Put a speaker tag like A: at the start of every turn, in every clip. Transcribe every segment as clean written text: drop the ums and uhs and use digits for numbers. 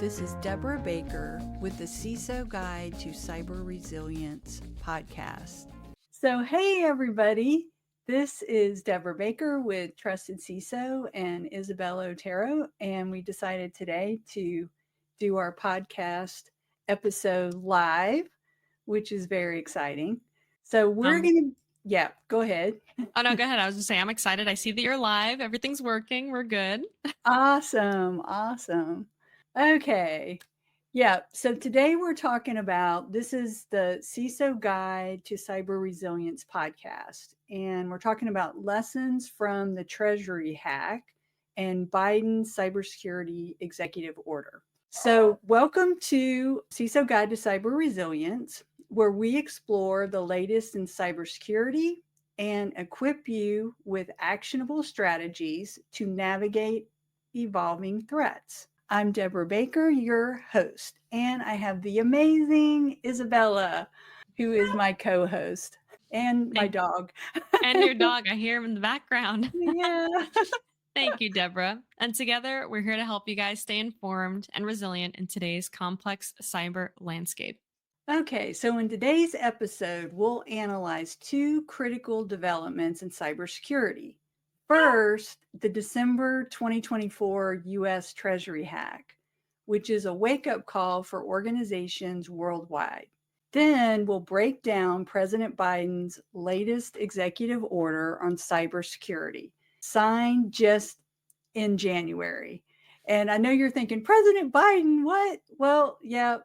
A: This is Debra Baker with the CISO Guide to Cyber Resilience podcast. So, hey everybody, this is Debra Baker with Trusted CISO and Isabella Otero, and we decided today to do our podcast episode live, which is very exciting. So we're go ahead.
B: Oh, no, go ahead. I was just saying, I'm excited. I see that you're live. Everything's working. We're good.
A: Awesome. Okay. Yeah. So today we're talking about, this is the CISO Guide to Cyber Resilience podcast. And we're talking about lessons from the Treasury hack and Biden's Cybersecurity Executive Order. So welcome to CISO Guide to Cyber Resilience, where we explore the latest in cybersecurity and equip you with actionable strategies to navigate evolving threats. I'm Debra Baker, your host, and I have the amazing Isabella, who is my co-host, and my dog.
B: And your dog. I hear him in the background.
A: Yeah.
B: Thank you, Debra. And together, we're here to help you guys stay informed and resilient in today's complex cyber landscape.
A: Okay, so in today's episode, we'll analyze two critical developments in cybersecurity. First, the December 2024 US Treasury hack, which is a wake-up call for organizations worldwide. Then we'll break down President Biden's latest executive order on cybersecurity, signed just in January. And I know you're thinking, President Biden, what? Well, yeah,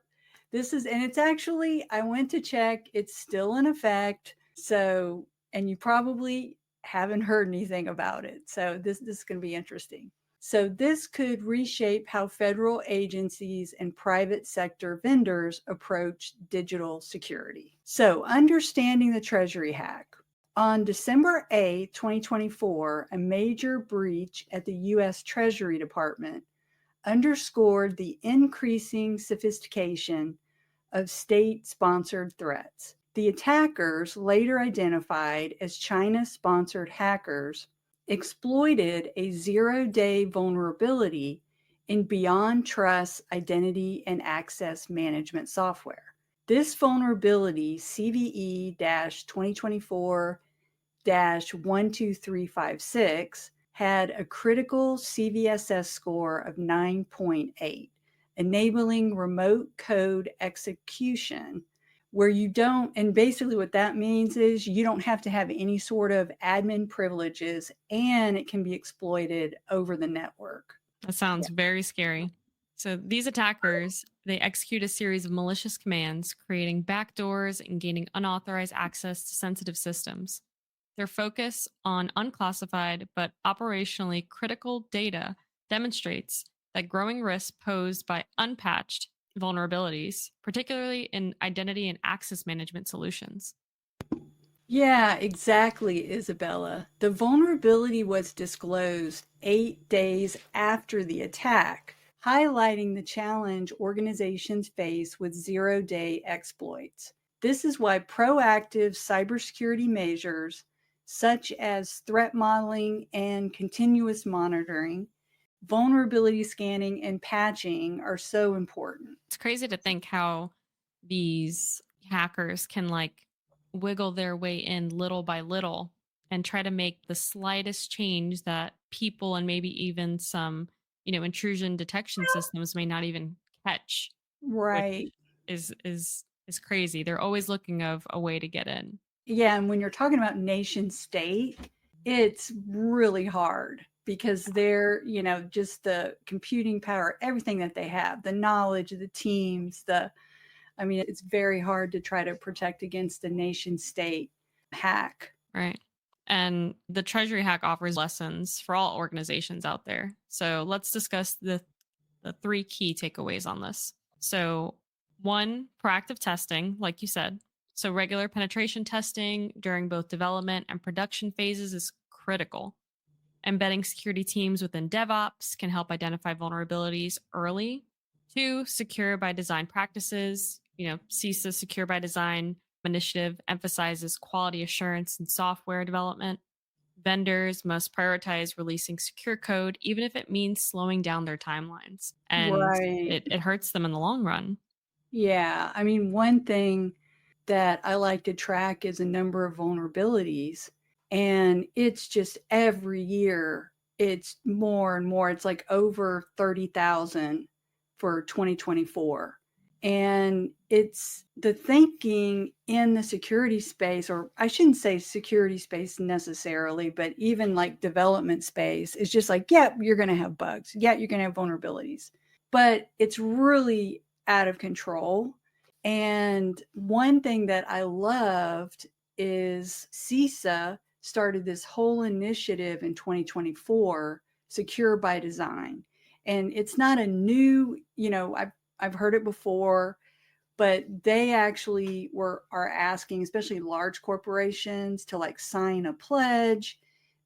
A: and it's actually, I went to check, it's still in effect. So, and you probably haven't heard anything about it. So this is going to be interesting. So this could reshape how federal agencies and private sector vendors approach digital security. So understanding the Treasury hack. On December 8, 2024, a major breach at the U.S. Treasury Department underscored the increasing sophistication of state-sponsored threats. The attackers, later identified as China-sponsored hackers, exploited a zero-day vulnerability in Beyond Trust identity and access management software. This vulnerability, CVE-2024-12356, had a critical CVSS score of 9.8, enabling remote code execution, where you don't, and basically what that means is you don't have to have any sort of admin privileges, and it can be exploited over the network.
B: That sounds very scary. So these attackers, they execute a series of malicious commands, creating backdoors and gaining unauthorized access to sensitive systems. Their focus on unclassified but operationally critical data demonstrates that growing risks posed by unpatched vulnerabilities, particularly in identity and access management solutions.
A: Yeah, exactly, Isabella. The vulnerability was disclosed 8 days after the attack, highlighting the challenge organizations face with zero-day exploits. This is why proactive cybersecurity measures, such as threat modeling and continuous monitoring, vulnerability scanning, and patching, are so important.
B: It's crazy to think how these hackers can wiggle their way in little by little and try to make the slightest change that people and maybe even some, intrusion detection systems may not even catch.
A: Right.
B: Which is crazy. They're always looking of a way to get in.
A: Yeah, and when you're talking about nation state, it's really hard because they're, just the computing power, everything that they have, the knowledge, the teams, it's very hard to try to protect against a nation state hack.
B: Right. And the Treasury hack offers lessons for all organizations out there. So let's discuss the three key takeaways on this. So 1, proactive testing, like you said. So regular penetration testing during both development and production phases is critical. Embedding security teams within DevOps can help identify vulnerabilities early. 2, secure by design practices. CISA Secure by Design initiative emphasizes quality assurance in software development. Vendors must prioritize releasing secure code, even if it means slowing down their timelines. And
A: Right.
B: it hurts them in the long run.
A: Yeah. I mean, one thing that I like to track is a number of vulnerabilities. And it's just every year, it's more and more. It's like over 30,000 for 2024. And it's the thinking in the security space, or I shouldn't say security space necessarily, but even like development space is just like, yeah, you're going to have bugs. Yeah, you're going to have vulnerabilities. But it's really out of control. And one thing that I loved is CISA started this whole initiative in 2024, Secure by Design. And it's not a new, I've heard it before, but they actually are asking, especially large corporations, to like sign a pledge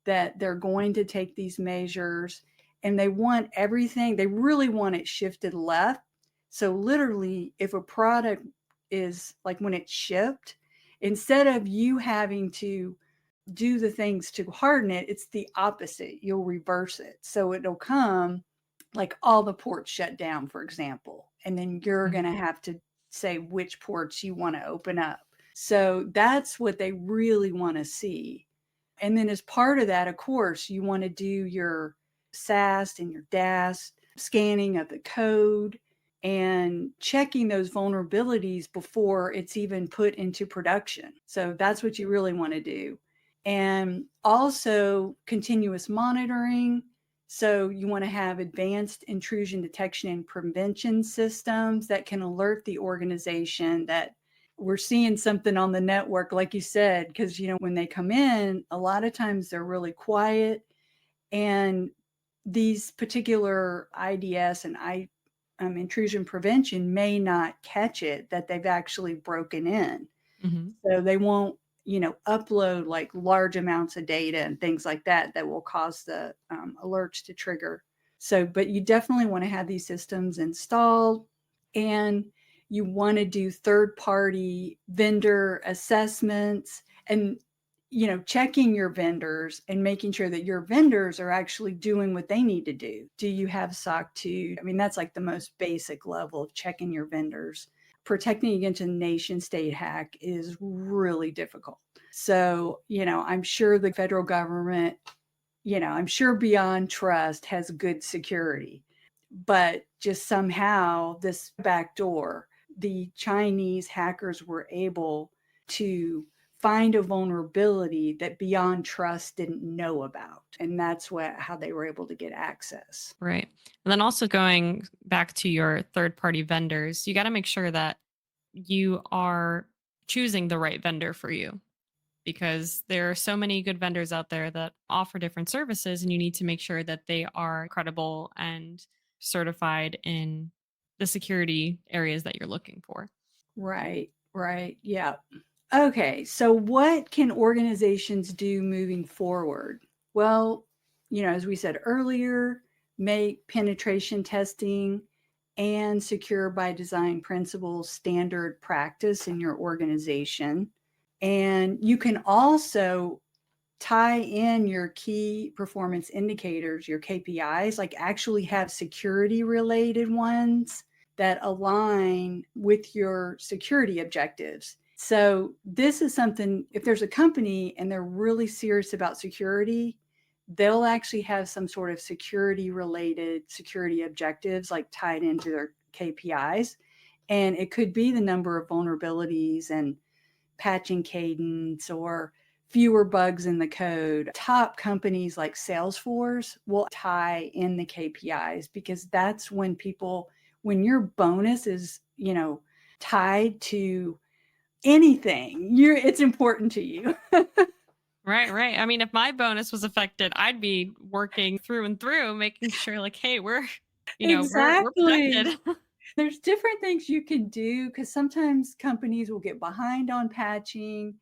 A: that they're going to take these measures, and they want everything, they really want it shifted left. So literally, if a product is like, when it's shipped, instead of you having to do the things to harden it, it's the opposite. You'll reverse it. So it'll come like all the ports shut down, for example, and then you're going to have to say which ports you want to open up. So that's what they really want to see. And then as part of that, of course, you want to do your SAST and your DAST scanning of the code and checking those vulnerabilities before it's even put into production. So that's what you really want to do. And also continuous monitoring. So you want to have advanced intrusion detection and prevention systems that can alert the organization that we're seeing something on the network, like you said, because, when they come in, a lot of times they're really quiet. And these particular IDS and intrusion prevention may not catch it that they've actually broken in.
B: Mm-hmm.
A: So they won't, upload like large amounts of data and things like that will cause the alerts to trigger. So, but you definitely want to have these systems installed, and you want to do third-party vendor assessments and, checking your vendors and making sure that your vendors are actually doing what they need to do. Do you have SOC 2? I mean, that's like the most basic level of checking your vendors. Protecting against a nation state hack is really difficult. So, I'm sure the federal government, I'm sure beyond trust has good security, but just somehow this backdoor, the Chinese hackers were able to find a vulnerability that beyond trust didn't know about. And that's how they were able to get access.
B: Right. And then also going back to your third party vendors, you got to make sure that you are choosing the right vendor for you, because there are so many good vendors out there that offer different services, and you need to make sure that they are credible and certified in the security areas that you're looking for.
A: Right, right. Yeah. Okay. So, what can organizations do moving forward? Well, as we said earlier, make penetration testing and secure by design principles standard practice in your organization. And you can also tie in your key performance indicators, your KPIs, like actually have security related ones that align with your security objectives. So, this is something, if there's a company and they're really serious about security, they'll actually have some sort of security related security objectives like tied into their KPIs. And it could be the number of vulnerabilities and patching cadence or fewer bugs in the code. Top companies like Salesforce will tie in the KPIs, because that's when your bonus is, tied to anything, it's important to you.
B: Right, right. I mean, if my bonus was affected, I'd be working through and through, making sure like, hey, we're
A: Exactly.
B: protected.
A: There's different things you can do, because sometimes companies will get behind on patching.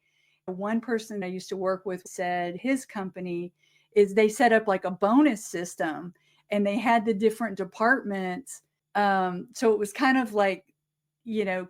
A: One person I used to work with said his company is they set up like a bonus system, and they had the different departments. So it was kind of like,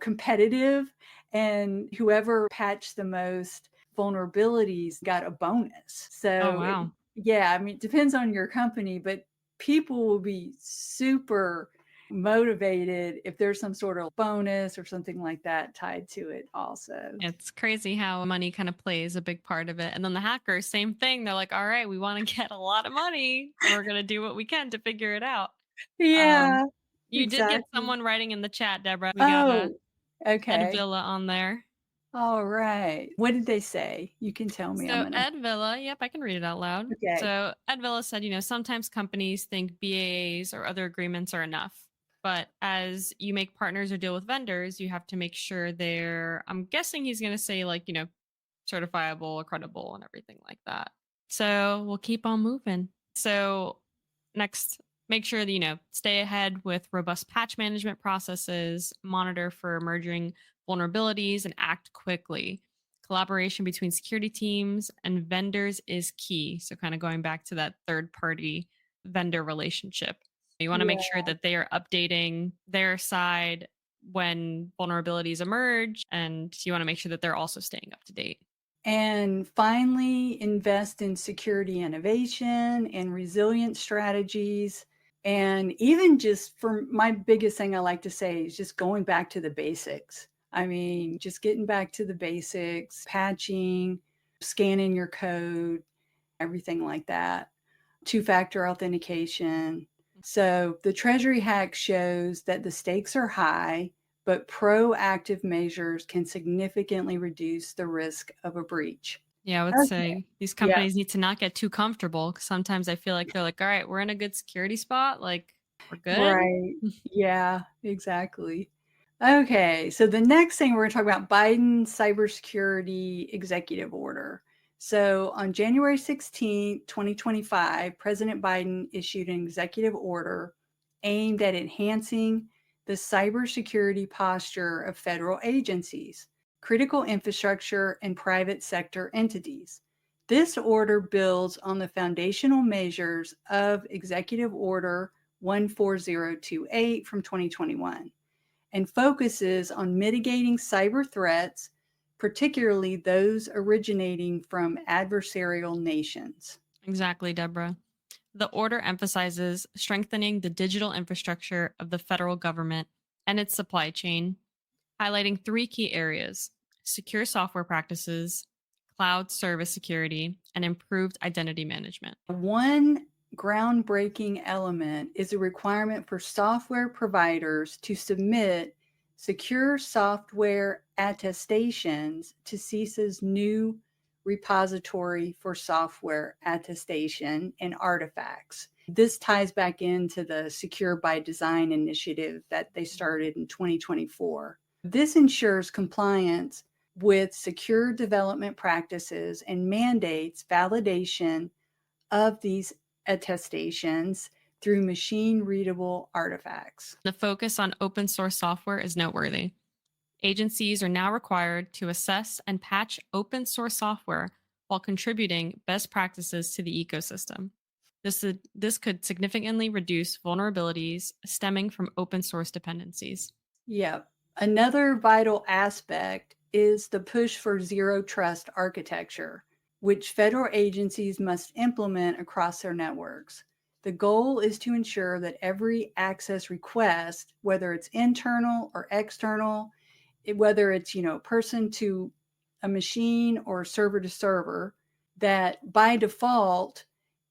A: competitive, and whoever patched the most vulnerabilities got a bonus.
B: Oh,
A: So,
B: wow.
A: yeah, I mean, it depends on your company, but people will be super motivated if there's some sort of bonus or something like that tied to it also.
B: It's crazy how money kind of plays a big part of it. And then the hackers, same thing. They're like, all right, we want to get a lot of money. We're going to do what we can to figure it out.
A: Yeah,
B: You did get
A: exactly.
B: someone writing in the chat, Deborah. We got a
A: Oh,
B: Ed
A: okay.
B: Villa on there.
A: All right. What did they say? You can tell me. I'm
B: So
A: going to.
B: Ed Villa, yep, I can read it out loud.
A: Okay.
B: So Ed Villa said, sometimes companies think BAAs or other agreements are enough. But as you make partners or deal with vendors, you have to make sure they're, I'm guessing he's going to say, like, certifiable, credible, and everything like that. So we'll keep on moving. So next, make sure that, stay ahead with robust patch management processes, monitor for emerging vulnerabilities, and act quickly. Collaboration between security teams and vendors is key. So, kind of going back to that third party vendor relationship. You want to make
A: Yeah.
B: sure that they are updating their side when vulnerabilities emerge, and you want to make sure that they're also staying up to date.
A: And finally, invest in security innovation and resilient strategies. And even just for my biggest thing I like to say is just going back to the basics. I mean, just getting back to the basics, patching, scanning your code, everything like that. Two-factor authentication. So the Treasury hack shows that the stakes are high, but proactive measures can significantly reduce the risk of a breach.
B: Yeah, I would
A: Okay.
B: say these
A: Yeah.
B: companies need to not get too comfortable, 'cause sometimes I feel like they're like, all right, we're in a good security spot. Like, we're good.
A: Right. Yeah, exactly. Okay, so the next thing we're going to talk about Biden's Cybersecurity Executive Order. So on January 16th, 2025, President Biden issued an executive order aimed at enhancing the cybersecurity posture of federal agencies, critical infrastructure, and private sector entities. This order builds on the foundational measures of Executive Order 14028 from 2021 and focuses on mitigating cyber threats, particularly those originating from adversarial nations.
B: Exactly, Deborah. The order emphasizes strengthening the digital infrastructure of the federal government and its supply chain, highlighting three key areas: secure software practices, cloud service security, and improved identity management.
A: One groundbreaking element is a requirement for software providers to submit secure software attestations to CISA's new repository for software attestation and artifacts. This ties back into the Secure by Design initiative that they started in 2024. This ensures compliance with secure development practices and mandates validation of these attestations through machine readable artifacts.
B: The focus on open source software is noteworthy. Agencies are now required to assess and patch open source software while contributing best practices to the ecosystem. This could significantly reduce vulnerabilities stemming from open source dependencies.
A: Yeah. Another vital aspect is the push for zero trust architecture, which federal agencies must implement across their networks. The goal is to ensure that every access request, whether it's internal or external, whether it's, person to a machine or server to server, that by default,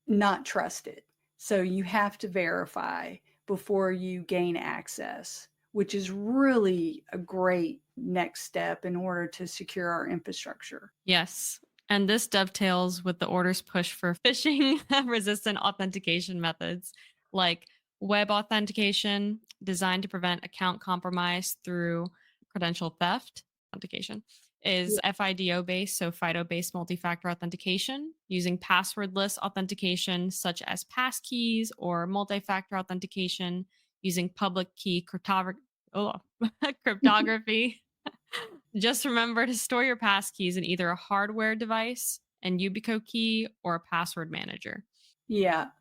A: not trusted. So you have to verify before you gain access, which is really a great next step in order to secure our infrastructure.
B: Yes. And this dovetails with the order's push for phishing resistant authentication methods like web authentication, designed to prevent account compromise through credential theft. Authentication is
A: Yeah.
B: FIDO based, so FIDO based multi factor authentication, using passwordless authentication such as passkeys or multi factor authentication using public key cryptography. Just remember to store your passkeys in either a hardware device, an Yubico key, or a password manager.
A: Yeah.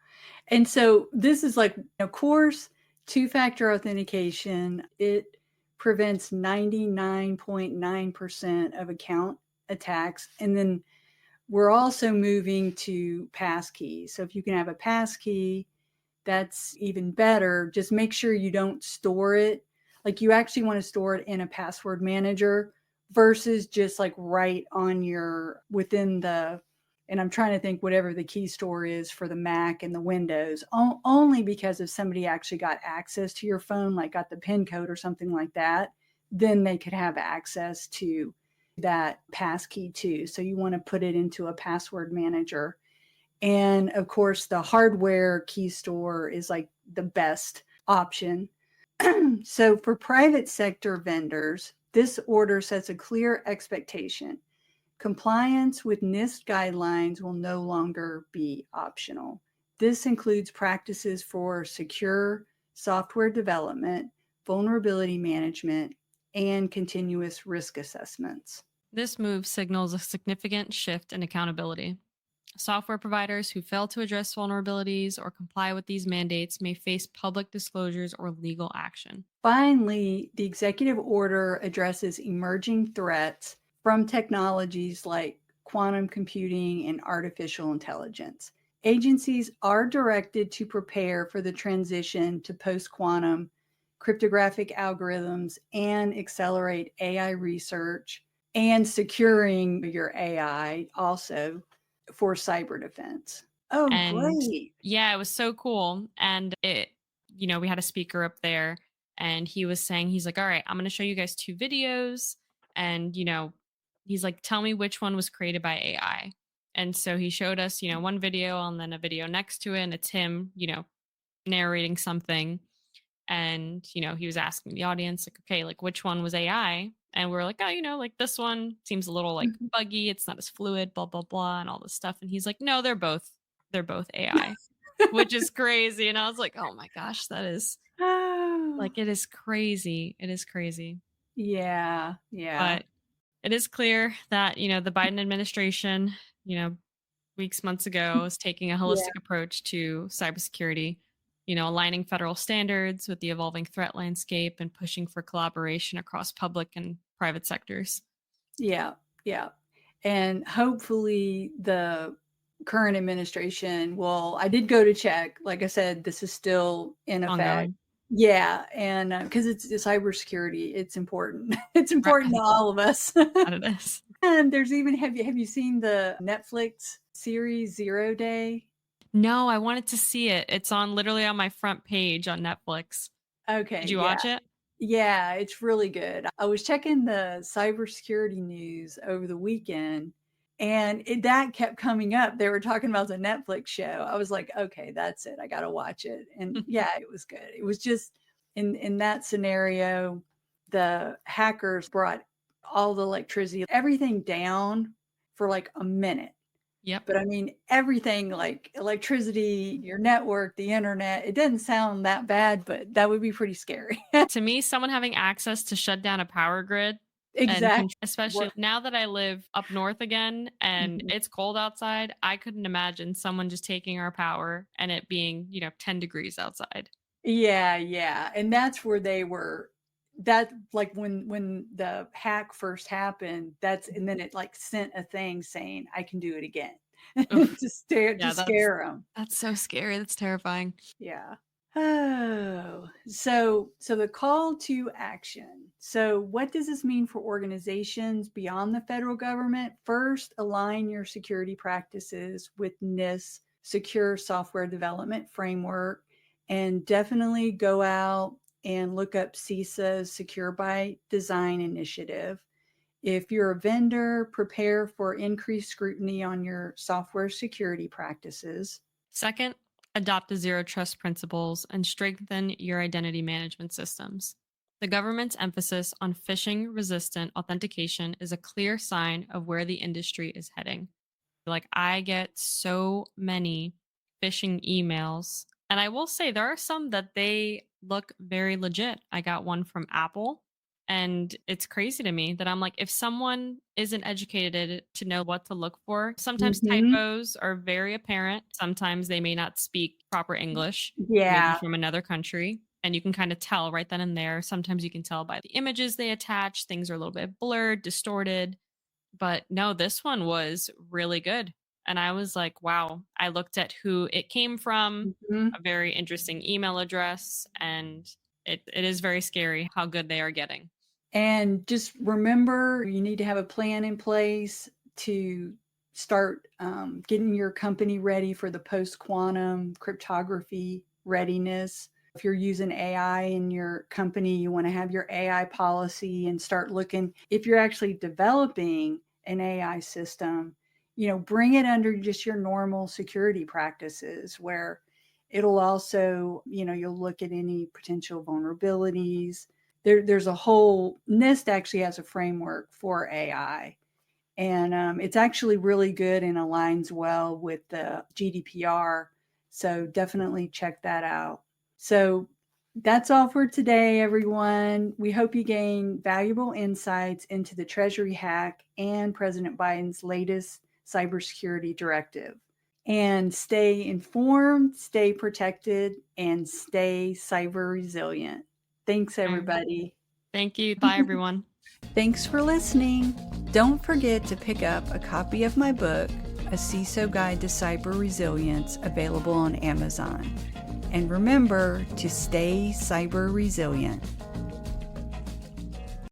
A: And so this is like, of course, two-factor authentication, it prevents 99.9% of account attacks. And then we're also moving to passkeys. So if you can have a passkey, that's even better. Just make sure you don't store it. Like you actually want to store it in a password manager versus just like right on your within the, and I'm trying to think whatever the key store is for the Mac and the Windows, only because if somebody actually got access to your phone, like got the PIN code or something like that, then they could have access to that passkey too. So you want to put it into a password manager. And of course, the hardware key store is like the best option. So for private sector vendors, this order sets a clear expectation. Compliance with NIST guidelines will no longer be optional. This includes practices for secure software development, vulnerability management, and continuous risk assessments.
B: This move signals a significant shift in accountability. Software providers who fail to address vulnerabilities or comply with these mandates may face public disclosures or legal action.
A: Finally, the executive order addresses emerging threats from technologies like quantum computing and artificial intelligence. Agencies are directed to prepare for the transition to post quantum cryptographic algorithms and accelerate AI research and securing your AI also for cyber defense. Oh,
B: And
A: great.
B: yeah, it was so cool. And we had a speaker up there and he was saying, he's like, all right, I'm going to show you guys two videos. And, he's like, tell me which one was created by AI. And so he showed us, one video and then a video next to it. And it's him, narrating something. And, he was asking the audience, like, okay, like which one was AI? And we're like, oh, like this one seems a little like
A: Mhm.
B: buggy. It's not as fluid, blah, blah, blah, and all this stuff. And he's like, no, they're both AI, which is crazy. And I was like, oh my gosh, that is
A: Oh,
B: like, it is crazy. It is crazy.
A: yeah, yeah,
B: But it is clear that, the Biden administration, weeks, months ago is taking a
A: yeah,
B: holistic approach to cybersecurity, aligning federal standards with the evolving threat landscape and pushing for collaboration across public and private sectors.
A: yeah, yeah. And hopefully the current administration will, I did go to check. Like I said, this is still in effect.
B: Ongoing.
A: Yeah. And because it's cybersecurity, it's important. It's
B: Right.
A: important to all of us.
B: That it is.
A: And there's even, have you seen the Netflix series Zero Day?
B: No, I wanted to see it. It's on literally on my front page on Netflix.
A: Okay.
B: Did you
A: Yeah.
B: watch it?
A: Yeah, it's really good. I was checking the cybersecurity news over the weekend and that kept coming up. They were talking about the Netflix show. I was like, okay, that's it. I got to watch it. And yeah, it was good. It was just in that scenario, the hackers brought all the electricity, everything down for like a minute.
B: Yep.
A: But I mean, everything like electricity, your network, the internet, it doesn't sound that bad, but that would be pretty scary.
B: To me, someone having access to shut down a power grid and
A: Exactly.
B: especially now that I live up north again and
A: Mhm.
B: it's cold outside, I couldn't imagine someone just taking our power and it being, 10 degrees outside.
A: Yeah, yeah, and that's where they were that like when the hack first happened, that's and then it like sent a thing saying, "I can do it again."
B: Oof.
A: To
B: Yeah, that's
A: scare them.
B: that's so scary. That's terrifying.
A: Yeah. Oh, so the call to action. So what does this mean for organizations beyond the federal government? First, align your security practices with NIST secure software development framework and definitely go out and look up CISA's Secure by Design initiative. If you're a vendor, prepare for increased scrutiny on your software security practices.
B: Second, adopt the zero trust principles and strengthen your identity management systems. The government's emphasis on phishing resistant authentication is a clear sign of where the industry is heading. Like, I get so many phishing emails, and I will say there are some that they look very legit. I got one from Apple, and it's crazy to me that I'm like, if someone isn't educated to know what to look for, sometimes
A: Mhm.
B: typos are very apparent. Sometimes they may not speak proper English, maybe
A: Yeah.
B: from another country. And you can kind of tell right then and there. Sometimes you can tell by the images they attach, things are a little bit blurred, distorted, But no, this one was really good. And I was like, wow. I looked at who it came from,
A: Mhm.
B: a very interesting email address, and it is very scary how good they are getting.
A: And just remember, you need to have a plan in place to start getting your company ready for the post quantum cryptography readiness. If you're using AI in your company, you want to have your AI policy and start looking. If you're actually developing an AI system, bring it under just your normal security practices where it'll also, you'll look at any potential vulnerabilities. There's a whole NIST actually has a framework for AI, and it's actually really good and aligns well with the GDPR. So definitely check that out. So that's all for today, everyone. We hope you gain valuable insights into the Treasury hack and President Biden's latest cybersecurity directive. And stay informed, stay protected, and stay cyber resilient. Thanks,
B: All right.
A: everybody.
B: Thank you. Bye, everyone.
A: Thanks for listening. Don't forget to pick up a copy of my book, A CISO Guide to Cyber Resilience, available on Amazon. And remember to stay cyber resilient.